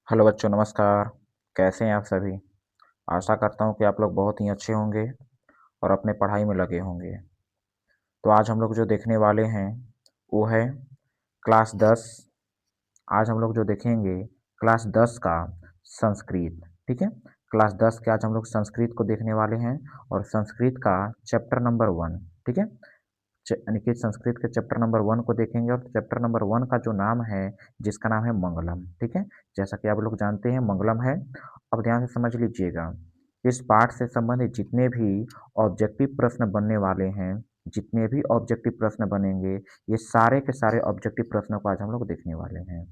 Hello बच्चों, नमस्कार। कैसे हैं आप सभी? आशा करता हूँ कि आप लोग बहुत ही अच्छे होंगे और अपने पढ़ाई में लगे होंगे। तो आज हम लोग जो देखने वाले हैं वो है क्लास 10। आज हम लोग जो देखेंगे क्लास 10 का संस्कृत। ठीक है, क्लास 10 के आज हम लोग संस्कृत को देखने वाले हैं और संस्कृत का चैप्टर नंबर 1। ठीक है, यानी कि संस्कृत के चैप्टर नंबर 1 को देखेंगे और चैप्टर नंबर 1 का जो नाम है, जिसका नाम है मंगलम। ठीक है, जैसा कि आप लोग जानते हैं मंगलम है। अब ध्यान से समझ लीजिएगा, इस पाठ से संबंधित जितने भी ऑब्जेक्टिव प्रश्न बनने वाले हैं, जितने भी ऑब्जेक्टिव प्रश्न बनेंगे, ये सारे के सारे ऑब्जेक्टिव प्रश्नों को आज हम लोग देखने वाले हैं।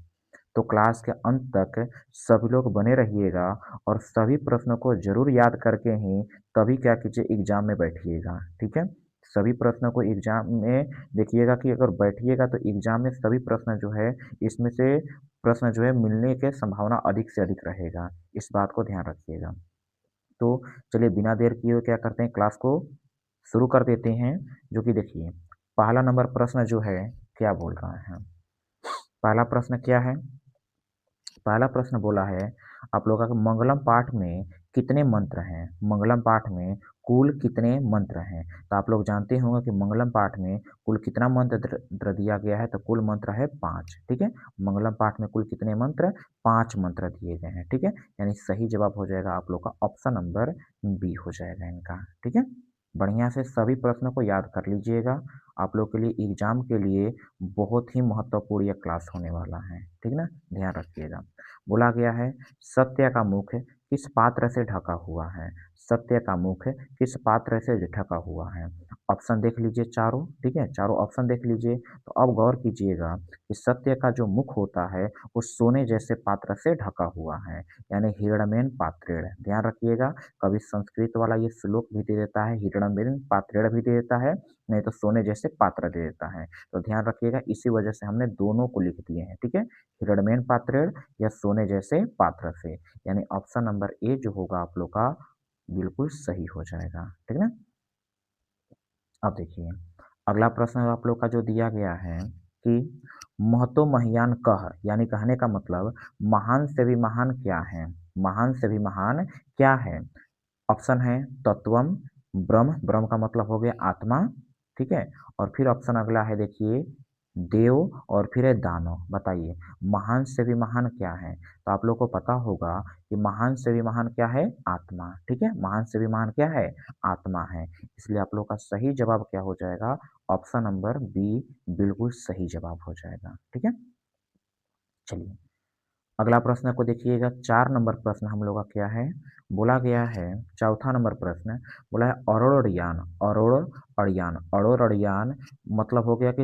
तो क्लास के अंत तक सभी लोग बने रहिएगा और सभी प्रश्नों को जरूर याद करके ही तभी क्या कीजिए, एग्जाम में बैठिएगा। ठीक है, सभी प्रश्नों को एग्जाम में देखिएगा कि अगर बैठिएगा तो एग्जाम में सभी प्रश्न जो है, इसमें से प्रश्न जो है मिलने के संभावना अधिक से अधिक रहेगा। इस बात को ध्यान रखिएगा। तो चलिए बिना देर किए हुए क्या करते हैं, क्लास को शुरू कर देते हैं। जो कि देखिए, पहला नंबर प्रश्न जो है क्या बोल रहा है। पहला प्रश्न क्या है? पहला प्रश्न बोला है आप लोगों का मंगलम पाठ में कितने मंत्र हैं। मंगलम पाठ में कुल कितने मंत्र हैं? तो आप लोग जानते होंगे कि मंगलम पाठ में कुल कितना मंत्र दिया गया है। तो कुल मंत्र है 5। ठीक है, मंगलम पाठ में कुल कितने मंत्र? 5 मंत्र दिए गए हैं। ठीक है, यानी सही जवाब हो जाएगा आप लोग का ऑप्शन नंबर बी हो जाएगा इनका। ठीक है, बढ़िया से सभी प्रश्नों को याद कर लीजिएगा। आप लोग के लिए एग्जाम के लिए बहुत ही महत्वपूर्ण यह क्लास होने वाला है। ठीक ना, ध्यान रखिएगा। बोला गया है सत्य का मुख किस पात्र से ढका हुआ है। सत्य का मुख किस पात्र से ढका हुआ है? ऑप्शन देख लीजिए चारों। ठीक है, चारों ऑप्शन देख लीजिए। तो अब गौर कीजिएगा कि सत्य का जो मुख होता है वो सोने जैसे पात्र से ढका हुआ है, यानी हिरण्मयन पात्रेण। ध्यान रखिएगा, कभी संस्कृत वाला ये श्लोक भी दे देता है, हिरण्मयन पात्रेण भी दे देता है, नहीं तो सोने जैसे पात्र दे देता है। तो ध्यान रखिएगा, इसी वजह से हमने दोनों को लिख दिए हैं। ठीक है, हिरण्मयन पात्रेण या सोने जैसे पात्र से, यानी ऑप्शन नंबर ए जो होगा आप लोग का बिल्कुल सही हो जाएगा। ठीक है, अब देखिए अगला प्रश्न आप लोग का जो दिया गया है कि महतो महियान कह, यानी कहने का मतलब महान से भी महान क्या है। महान से भी महान क्या है? ऑप्शन है तत्वम, ब्रह्म, ब्रह्म का मतलब हो गया आत्मा। ठीक है, और फिर ऑप्शन अगला है देखिए देव, और फिर है दानव। बताइए महान से भी महान क्या है? तो आप लोग को पता होगा कि महान से भी महान क्या है? आत्मा। ठीक है, महान से भी महान क्या है? आत्मा है। इसलिए आप लोग का सही जवाब क्या हो जाएगा? ऑप्शन नंबर बी बिल्कुल सही जवाब हो जाएगा। ठीक है, चलिए अगला प्रश्न को देखिएगा। 4 नंबर प्रश्न हम लोग का क्या है? बोला गया है चौथा नंबर प्रश्न बोला है अरोड़यान। अरोड़यान, अरोड़यान मतलब हो गया कि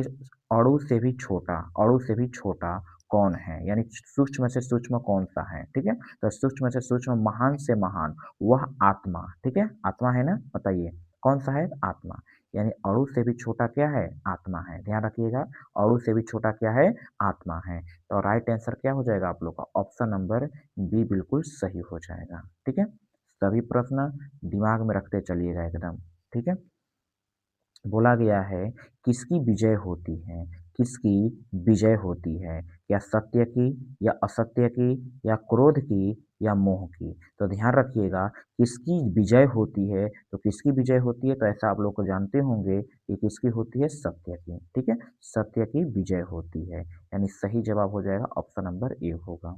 अणु से भी छोटा, अणु से भी छोटा कौन है, यानी सूक्ष्म से सूक्ष्म कौन सा है। ठीक है, तो सूक्ष्म से सूक्ष्म महान से महान वह आत्मा। ठीक है, आत्मा है ना, बताइए कौन सा है? आत्मा। यानी अणु से भी छोटा क्या है? आत्मा है। ध्यान रखिएगा, अणु से भी छोटा क्या है? आत्मा है। तो राइट आंसर क्या हो जाएगा आप लोग का? ऑप्शन नंबर बी बिल्कुल सही हो जाएगा। ठीक है, सभी प्रश्न दिमाग में रखते चलिएगा एकदम। ठीक है, बोला गया है किसकी विजय होती है। किसकी विजय होती है? या सत्य की, या असत्य की, या क्रोध की, या मोह की? तो ध्यान रखिएगा, किसकी विजय होती है। तो किसकी विजय होती है? तो ऐसा आप लोग को जानते होंगे कि किसकी होती है? सत्य की। ठीक है, सत्य की विजय होती है, यानी सही जवाब हो जाएगा ऑप्शन नंबर ए होगा।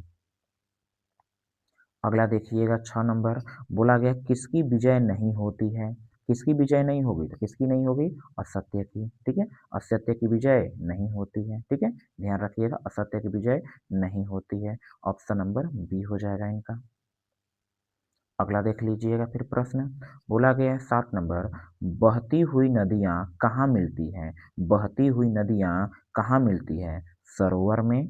अगला देखिएगा 6 नंबर। बोला गया किसकी विजय नहीं होती है। किसकी विजय नहीं होगी? तो किसकी नहीं होगी? असत्य की। ठीक है, असत्य की विजय नहीं होती है। ठीक है, ध्यान रखिएगा, असत्य की विजय नहीं होती है। ऑप्शन नंबर बी हो जाएगा इनका। अगला देख लीजिएगा फिर प्रश्न। बोला गया है 7 नंबर, बहती हुई नदियाँ कहाँ मिलती हैं। बहती हुई नदियाँ कहाँ मिलती है? सरोवर में,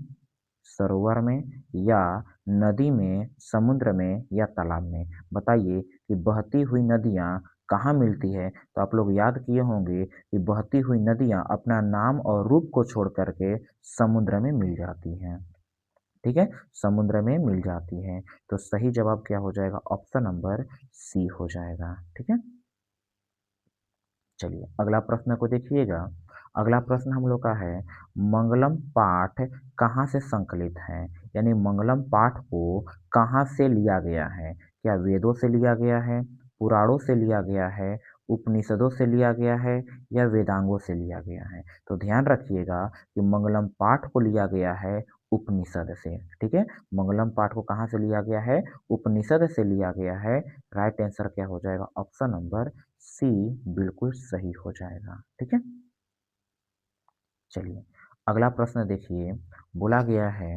सरोवर में, या नदी में, समुद्र में, या तालाब में? बताइए कि बहती हुई नदियाँ कहाँ मिलती है। तो आप लोग याद किए होंगे कि बहती हुई नदियाँ अपना नाम और रूप को छोड़ करके समुद्र में मिल जाती हैं। ठीक है, समुद्र में मिल जाती हैं। तो सही जवाब क्या हो जाएगा? ऑप्शन नंबर सी हो जाएगा। ठीक है, चलिए अगला प्रश्न को देखिएगा। अगला प्रश्न हम लोग का है, मंगलम पाठ कहाँ से संकलित है? यानी मंगलम पाठ को कहाँ से लिया गया है? क्या वेदों से लिया गया है, पुराणों से लिया गया है, उपनिषदों से लिया गया है या वेदांगों से लिया गया है? तो ध्यान रखिएगा कि मंगलम पाठ को लिया गया है उपनिषद से। ठीक है, मंगलम पाठ को कहाँ से लिया गया है? उपनिषद से लिया गया है। राइट आंसर क्या हो जाएगा? ऑप्शन नंबर सी बिल्कुल सही हो जाएगा। ठीक है, चलिए अगला प्रश्न देखिए, बोला गया है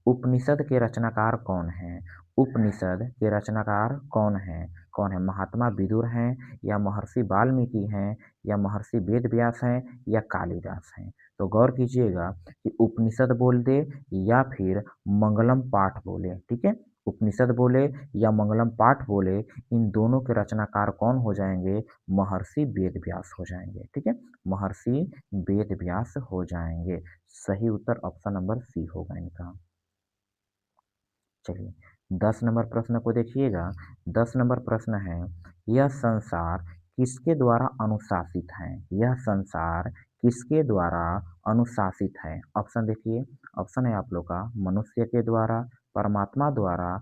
उपनिषद के रचनाकार कौन हैं? उपनिषद के रचनाकार कौन हैं? कौन है? महात्मा विदुर हैं या महर्षि वाल्मीकि हैं या महर्षि वेदव्यास हैं या कालिदास हैं? तो गौर कीजिएगा कि उपनिषद बोल दे या फिर मंगलम पाठ बोले। ठीक है, उपनिषद बोले या मंगलम पाठ बोले, इन दोनों के रचनाकार कौन हो जाएंगे? महर्षि वेदव्यास हो जाएंगे। ठीक है, महर्षि वेदव्यास हो जाएंगे। सही उत्तर ऑप्शन नंबर सी होगा इनका। चलिए 10 नंबर प्रश्न को देखिएगा। 10 नंबर प्रश्न है, यह संसार किसके द्वारा अनुशासित है? यह संसार किसके द्वारा अनुशासित है? ऑप्शन देखिए, ऑप्शन है आप लोग का मनुष्य के द्वारा, परमात्मा द्वारा,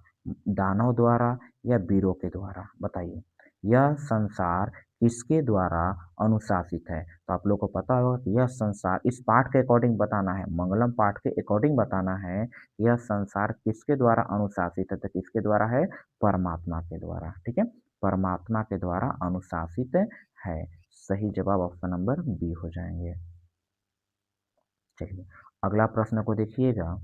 दानव द्वारा या वीरों के द्वारा। बताइए यह संसार किसके द्वारा अनुशासित है? तो आप लोग को पता होगा कि यह संसार, इस पाठ के अकॉर्डिंग बताना है, मंगलम पाठ के अकॉर्डिंग बताना है, यह संसार किसके द्वारा अनुशासित है? तो किसके द्वारा है? परमात्मा के द्वारा। ठीक है, परमात्मा के द्वारा अनुशासित है। सही जवाब ऑप्शन नंबर बी हो जाएंगे। चलिए अगला प्रश्न को देखिएगा।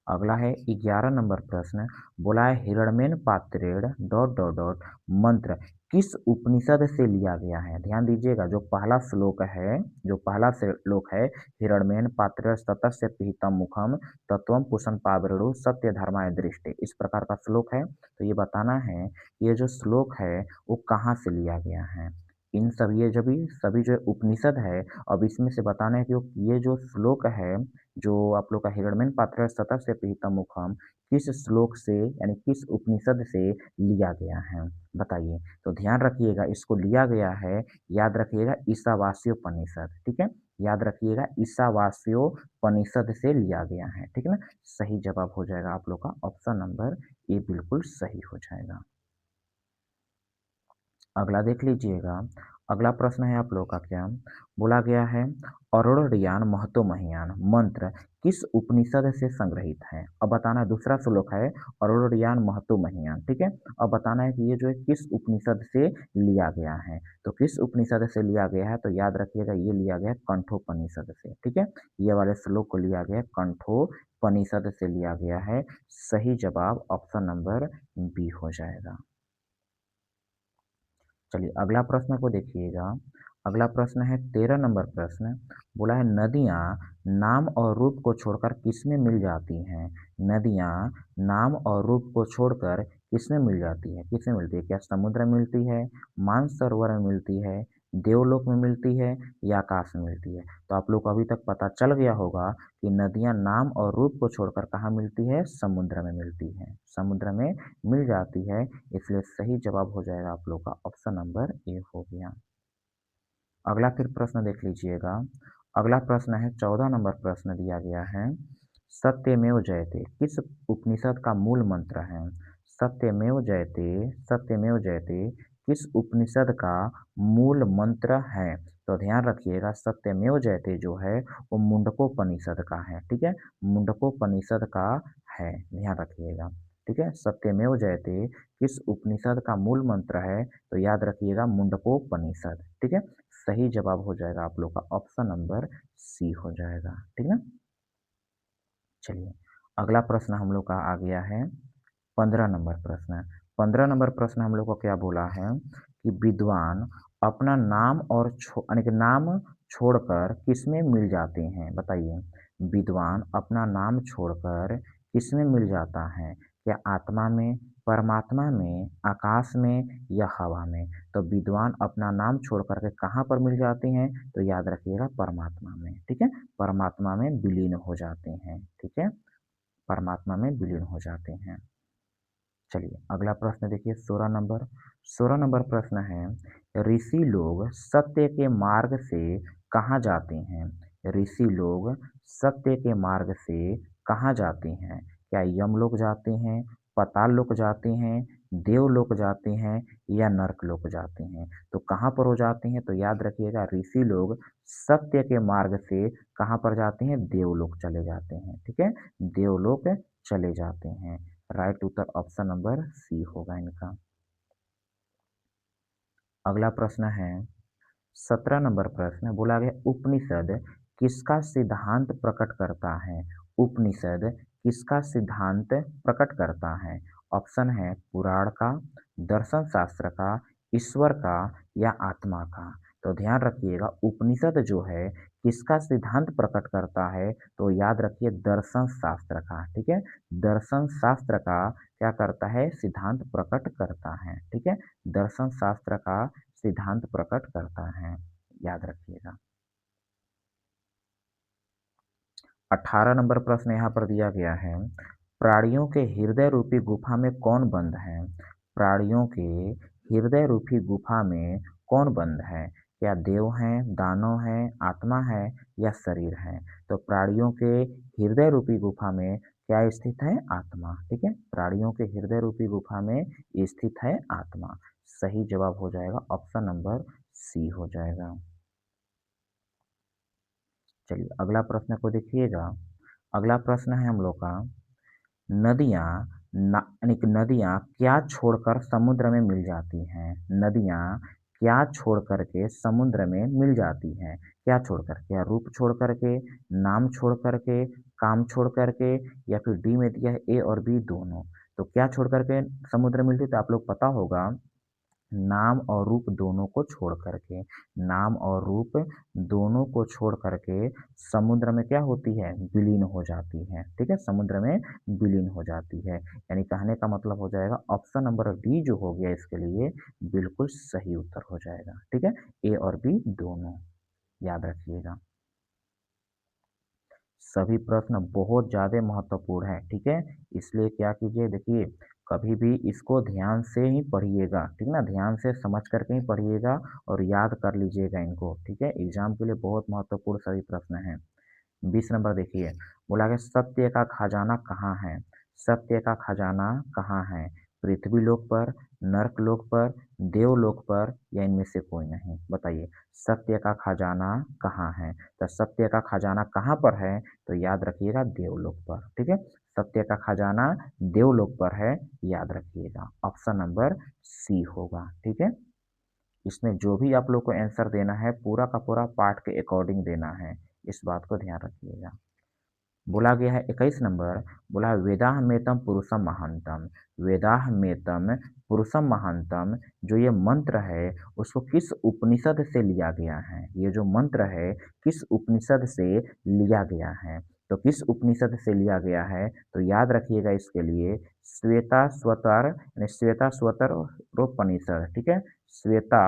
अगला है 11 नंबर प्रश्न, बोला है हिरण्यमेन पात्रेण डॉट डॉट डॉट मंत्र किस उपनिषद से लिया गया है? ध्यान दीजिएगा, जो पहला श्लोक है, जो पहला श्लोक है, हिरण्यमेन पात्रेण ततस्य पिहितम मुखम तत्वम पुषण पावृणु सत्य धर्माय दृष्टि, इस प्रकार का श्लोक है। तो ये बताना है ये जो श्लोक है वो कहाँ से लिया गया है। इन सभी, ये जब भी सभी जो उपनिषद है, अब इसमें से बताना है कि ये जो श्लोक है, जो आप लोग का हिरण्यमेन पात्र सतः से पीतम मुखम, किस श्लोक से यानी किस उपनिषद से लिया गया है? बताइए। तो ध्यान रखिएगा, इसको लिया गया है, याद रखिएगा ईशावास्योपनिषद। ठीक है, याद रखिएगा ईशावास्योपनिषद से लिया गया है। ठीक है ना, सही जवाब हो जाएगा आप लोग का ऑप्शन नंबर ए बिल्कुल सही हो जाएगा। अगला देख लीजिएगा। अगला प्रश्न है आप लोग का क्या, बोला गया है अरुणोदयान महतो महियान मंत्र किस उपनिषद से संग्रहित है? अब बताना है, दूसरा श्लोक है अरुणोदयान महतो महियान। ठीक है, अब बताना है कि ये जो है किस उपनिषद से लिया गया है। तो किस उपनिषद से लिया गया है? तो याद रखिएगा ये लिया गया है कंठोपनिषद से। ठीक है, ये वाले श्लोक को लिया गया है कंठोपनिषद से लिया गया है। सही जवाब ऑप्शन नंबर बी हो जाएगा। चलिए अगला प्रश्न को देखिएगा। अगला प्रश्न है 13 नंबर प्रश्न, बोला है नदियाँ नाम और रूप को छोड़कर किसमें मिल जाती हैं? नदियाँ नाम और रूप को छोड़कर किसमें मिल जाती है? किसमें मिलती है? क्या समुद्र में मिलती है, मानसरोवर में मिलती है, देवलोक में मिलती है या आकाश में मिलती है? तो आप लोग को अभी तक पता चल गया होगा कि नदियाँ नाम और रूप को छोड़कर कहाँ मिलती है? समुद्र में मिलती है, समुद्र में मिल जाती है। इसलिए सही जवाब हो जाएगा आप लोग का ऑप्शन नंबर ए हो गया। अगला फिर प्रश्न देख लीजिएगा। अगला प्रश्न है 14 नंबर प्रश्न दिया गया है, सत्यमेव जयते किस उपनिषद का मूल मंत्र है? सत्यमेव जयते, सत्यमेव जयते किस उपनिषद का मूल मंत्र है? तो ध्यान रखिएगा सत्यमेव जयते जो है वो मुंडकोपनिषद का है। ठीक है, मुंडकोपनिषद का है, ध्यान रखिएगा। ठीक है, सत्यमेव जयते किस उपनिषद का मूल मंत्र है? तो याद रखिएगा मुंडकोपनिषद। ठीक है, सही जवाब हो जाएगा आप लोग का ऑप्शन नंबर सी हो जाएगा। ठीक है, चलिए अगला प्रश्न हम लोग का आ गया है 15 नंबर प्रश्न। 15 नंबर प्रश्न हम लोग को क्या बोला है कि विद्वान अपना नाम और यानी कि नाम छोड़कर किसमें मिल जाते हैं? बताइए, विद्वान अपना नाम छोड़कर किसमें मिल जाता है? क्या आत्मा में, परमात्मा में, आकाश में या हवा में? तो विद्वान अपना नाम छोड़ करके कहाँ पर मिल जाते हैं? तो याद रखिएगा परमात्मा में। ठीक है, परमात्मा में विलीन हो जाते हैं। ठीक है, परमात्मा में विलीन हो जाते हैं। चलिए अगला प्रश्न देखिए 16 नंबर। 16 नंबर प्रश्न है, ऋषि लोग सत्य के मार्ग से कहाँ जाते हैं? ऋषि लोग सत्य के मार्ग से कहाँ जाते हैं? क्या यमलोक जाते हैं, पाताल लोक जाते हैं, देवलोक जाते हैं या नरक लोक जाते हैं? तो कहाँ पर वो जाते हैं? तो याद रखिएगा, ऋषि लोग सत्य के मार्ग से कहाँ पर जाते हैं? देवलोक चले जाते हैं। ठीक है, देवलोक चले जाते हैं। राइट उत्तर ऑप्शन नंबर सी होगा इनका। अगला प्रश्न है 17 नंबर प्रश्न, बोला गया उपनिषद किसका सिद्धांत प्रकट करता है? उपनिषद किसका सिद्धांत प्रकट करता है? ऑप्शन है पुराण का, दर्शन शास्त्र का, ईश्वर का या आत्मा का। तो ध्यान रखिएगा, उपनिषद जो है किसका सिद्धांत प्रकट करता है? तो याद रखिए दर्शन शास्त्र का। ठीक है, दर्शन शास्त्र का क्या करता है? सिद्धांत प्रकट करता है। ठीक है, दर्शन शास्त्र का सिद्धांत प्रकट करता है, याद रखिएगा। 18 नंबर प्रश्न यहाँ पर दिया गया है, प्राणियों के हृदय रूपी गुफा में कौन बंद है? प्राणियों के हृदय रूपी गुफा में कौन बंद है? क्या देव हैं, दानव हैं, आत्मा है या शरीर है? तो प्राणियों के हृदय रूपी गुफा में क्या स्थित है? आत्मा। ठीक है, प्राणियों के हृदय रूपी गुफा में स्थित है आत्मा। सही जवाब हो जाएगा ऑप्शन नंबर सी हो जाएगा। चलिए अगला प्रश्न को देखिएगा। अगला प्रश्न है हम लोग का, नदियाँ यानी कि नदियाँ क्या छोड़कर समुद्र में मिल जाती हैं? नदियाँ क्या छोड़ करके समुद्र में मिल जाती हैं? क्या छोड़ कर के? रूप छोड़ करके, नाम छोड़ करके, काम छोड़ करके या फिर डी में दिया है ए और बी दोनों। तो क्या छोड़ करके समुद्र में मिलती है? तो आप लोग पता होगा, नाम और रूप दोनों को छोड़ करके, नाम और रूप दोनों को छोड़ करके समुद्र में क्या होती है? विलीन हो जाती है। ठीक है, समुद्र में विलीन हो जाती है। यानी कहने का मतलब हो जाएगा ऑप्शन नंबर डी जो हो गया इसके लिए बिल्कुल सही उत्तर हो जाएगा। ठीक है, ए और बी दोनों, याद रखिएगा। सभी प्रश्न बहुत ज़्यादा महत्वपूर्ण है। ठीक है, इसलिए क्या कीजिए, देखिए कभी भी इसको ध्यान से ही पढ़िएगा। ठीक ना, ध्यान से समझ करके ही पढ़िएगा और याद कर लीजिएगा इनको। ठीक है, एग्जाम के लिए बहुत महत्वपूर्ण सभी प्रश्न हैं। 20 नंबर देखिए, बोला गया सत्य का खजाना कहाँ है? सत्य का खजाना कहाँ है? पृथ्वी लोक पर, नर्क लोक पर, देवलोक पर या इनमें से कोई नहीं? बताइए, सत्य का खजाना कहाँ है? तो सत्य का खजाना कहाँ पर है? तो याद रखिएगा देवलोक पर। ठीक है, सत्य का खजाना देवलोक पर है, याद रखिएगा। ऑप्शन नंबर सी होगा। ठीक है, इसमें जो भी आप लोग को आंसर देना है पूरा का पूरा पाठ के अकॉर्डिंग देना है, इस बात को ध्यान रखिएगा। बोला गया है 21 नंबर, बोला है वेदाहमेतम पुरुषम महानतम। वेदाहमेतम पुरुषम महानतम, जो ये मंत्र है उसको किस उपनिषद से लिया गया है? ये जो मंत्र है किस उपनिषद से लिया गया है? तो किस उपनिषद से लिया गया है? तो याद रखिएगा इसके लिए श्वेता स्वतर यानी श्वेता स्वतरोपनिषद। ठीक है, श्वेता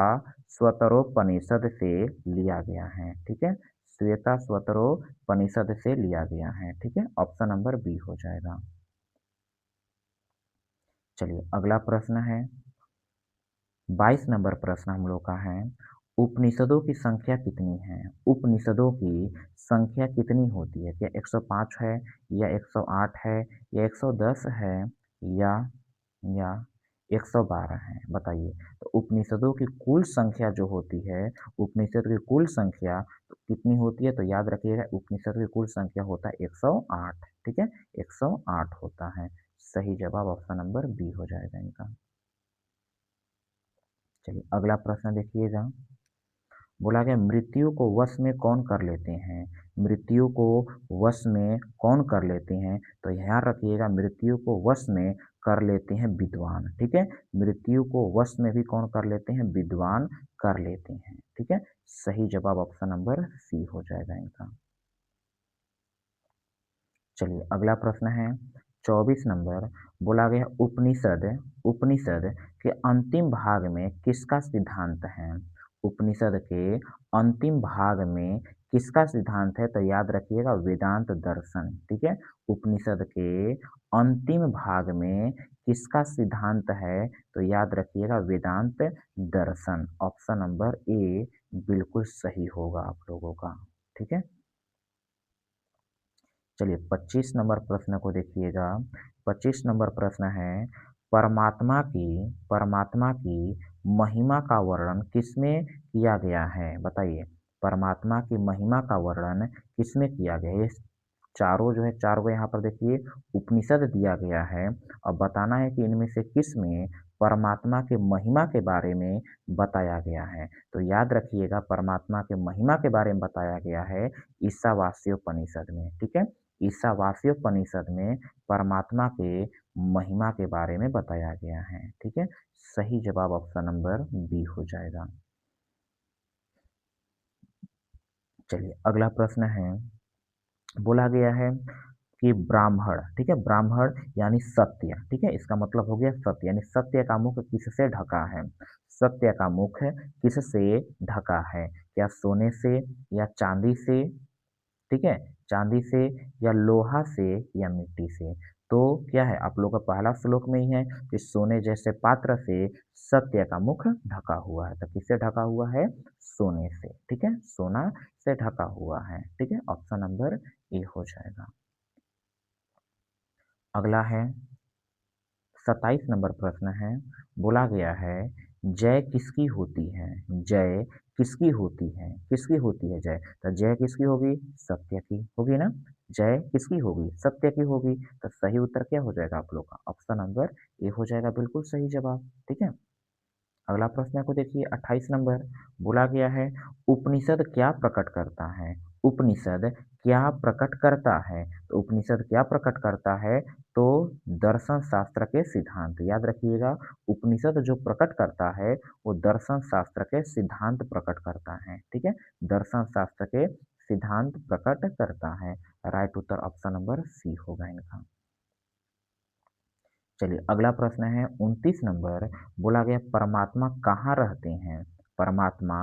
स्वतरोपनिषद से लिया गया है। ठीक है, श्वेता स्वतरोपनिषद से लिया गया है। ठीक है, ऑप्शन नंबर बी हो जाएगा। चलिए अगला प्रश्न है 22 नंबर प्रश्न हम लोग का है, उपनिषदों की संख्या कितनी है? उपनिषदों की संख्या कितनी होती है? क्या 105 है या 108 है या 110 है या या 112 है? बताइए। तो उपनिषदों की कुल संख्या जो होती है, उपनिषद की कुल संख्या तो कितनी होती है? तो याद रखिएगा उपनिषद की कुल संख्या होता है 108। ठीक है, 108 होता है। सही जवाब ऑप्शन नंबर बी हो जाएगा इनका। चलिए अगला प्रश्न देखिएगा। बोला गया मृत्यु को वश में कौन कर लेते हैं? मृत्यु को वश में कौन कर लेते हैं? तो ध्यान रखिएगा, मृत्यु को वश में कर लेते हैं विद्वान। ठीक है, मृत्यु को वश में भी कौन कर लेते हैं? विद्वान कर लेते हैं। ठीक है, सही जवाब ऑप्शन नंबर सी हो जाएगा इनका। चलिए अगला प्रश्न है 24 नंबर, बोला गया उपनिषद उपनिषद के अंतिम भाग में किसका सिद्धांत है? उपनिषद के अंतिम भाग में किसका सिद्धांत है? तो याद रखिएगा वेदांत दर्शन। ठीक है, उपनिषद के अंतिम भाग में किसका सिद्धांत है? तो याद रखिएगा वेदांत दर्शन। ऑप्शन नंबर ए बिल्कुल सही होगा आप लोगों का। ठीक है, चलिए 25 नंबर प्रश्न को देखिएगा। 25 नंबर प्रश्न है, परमात्मा की परमात्मा की महिमा का वर्णन किसमें किया गया है? बताइए, परमात्मा की महिमा का वर्णन किसमें किया गया है? ये चारों जो है, चारों यहाँ पर देखिए उपनिषद दिया गया है और बताना है कि इनमें से किस में परमात्मा के महिमा के बारे में बताया गया है। तो याद रखिएगा, परमात्मा के महिमा के बारे में बताया गया है ईशावास्योपनिषद में, ठीक है? ईशावास्योपनिषद में परमात्मा के महिमा के बारे में बताया गया है, ठीक है? सही जवाब ऑप्शन नंबर बी हो जाएगा। चलिए अगला प्रश्न है, बोला गया है कि ब्राह्मण, ठीक है, ब्राह्मण यानी सत्य, ठीक है, इसका मतलब हो गया सत्य, यानी सत्य का मुख किससे ढका है? सत्य का मुख किससे ढका है? क्या सोने से या चांदी से, ठीक है, चांदी से या लोहा से या मिट्टी से? तो क्या है, आप लोग का पहला श्लोक में ही है कि सोने जैसे पात्र से सत्य का मुख ढका हुआ है। तो किससे ढका हुआ है? सोने से, ठीक है, सोना से ढका हुआ है, ठीक है, ऑप्शन नंबर ए हो जाएगा। अगला है 27 नंबर प्रश्न है, बोला गया है जय किसकी होती है? जय किसकी होती है? किसकी होती है जय? तो जय किसकी होगी? सत्य की होगी ना। जय किसकी होगी? सत्य की होगी। तो सही उत्तर क्या हो जाएगा आप लोग का? ऑप्शन नंबर ए हो जाएगा, बिल्कुल सही जवाब, ठीक है। अगला प्रश्न को देखिए 28 नंबर, बोला गया है उपनिषद क्या प्रकट करता है? उपनिषद क्या प्रकट करता है? तो उपनिषद क्या प्रकट करता है? तो दर्शन शास्त्र के सिद्धांत, याद रखिएगा, उपनिषद जो प्रकट करता है वो दर्शन शास्त्र के सिद्धांत प्रकट करता है, ठीक है, दर्शन शास्त्र के सिद्धांत प्रकट करता है। राइट उत्तर ऑप्शन नंबर सी होगा इनका। चलिए अगला प्रश्न है 29 नंबर, बोला गया परमात्मा कहाँ रहते हैं? परमात्मा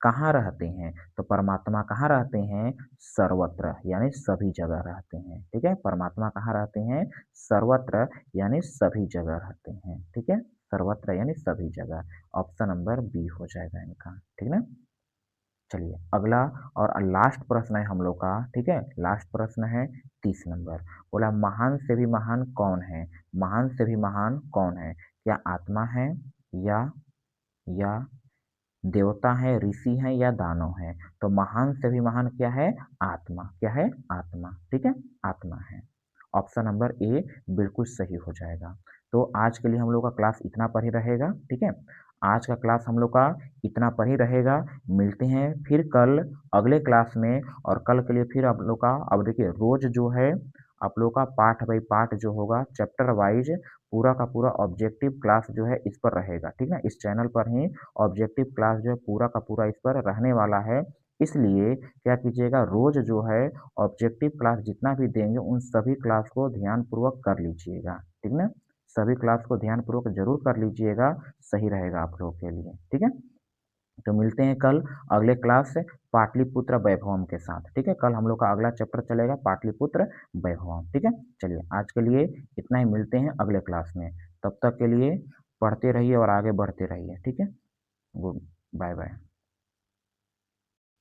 कहाँ रहते हैं? तो परमात्मा कहाँ रहते हैं? सर्वत्र, यानी सभी जगह रहते हैं, ठीक है, परमात्मा कहाँ रहते हैं? सर्वत्र यानी सभी जगह रहते हैं, ठीक है, सर्वत्र यानी सभी जगह। ऑप्शन नंबर बी हो जाएगा इनका, ठीक है। चलिए अगला और लास्ट प्रश्न है हम लोग का, ठीक है, लास्ट प्रश्न है 30 नंबर, बोला महान से भी महान कौन है? महान से भी महान कौन है? क्या आत्मा है या या देवता है, ऋषि है या दानव है? तो महान से भी महान क्या है? आत्मा, क्या है? आत्मा, ठीक है, आत्मा है। ऑप्शन नंबर ए बिल्कुल सही हो जाएगा। तो आज के लिए हम लोग का क्लास इतना पर ही रहेगा, ठीक है, आज का क्लास हम लोग का इतना पर ही रहेगा। मिलते हैं फिर कल अगले क्लास में, और कल के लिए फिर आप लोग का, अब देखिए रोज जो है आप लोग का पार्ट बाई पार्ट जो होगा, चैप्टर वाइज पूरा का पूरा ऑब्जेक्टिव क्लास जो है इस पर रहेगा, ठीक है, इस चैनल पर ही ऑब्जेक्टिव क्लास जो है पूरा का पूरा इस पर रहने वाला है। इसलिए क्या कीजिएगा, रोज जो है ऑब्जेक्टिव क्लास जितना भी देंगे उन सभी क्लास को ध्यानपूर्वक कर लीजिएगा, ठीक ना, सभी क्लास को ध्यानपूर्वक जरूर कर लीजिएगा, सही रहेगा आप लोगों के लिए, ठीक है। तो मिलते हैं कल अगले क्लास से पाटलिपुत्र वैभवम के साथ, ठीक है, कल हम लोग का अगला चैप्टर चलेगा पाटलिपुत्र वैभवम, ठीक है। चलिए आज के लिए इतना ही, मिलते हैं अगले क्लास में, तब तक के लिए पढ़ते रहिए और आगे बढ़ते रहिए, ठीक है। Good, bye bye.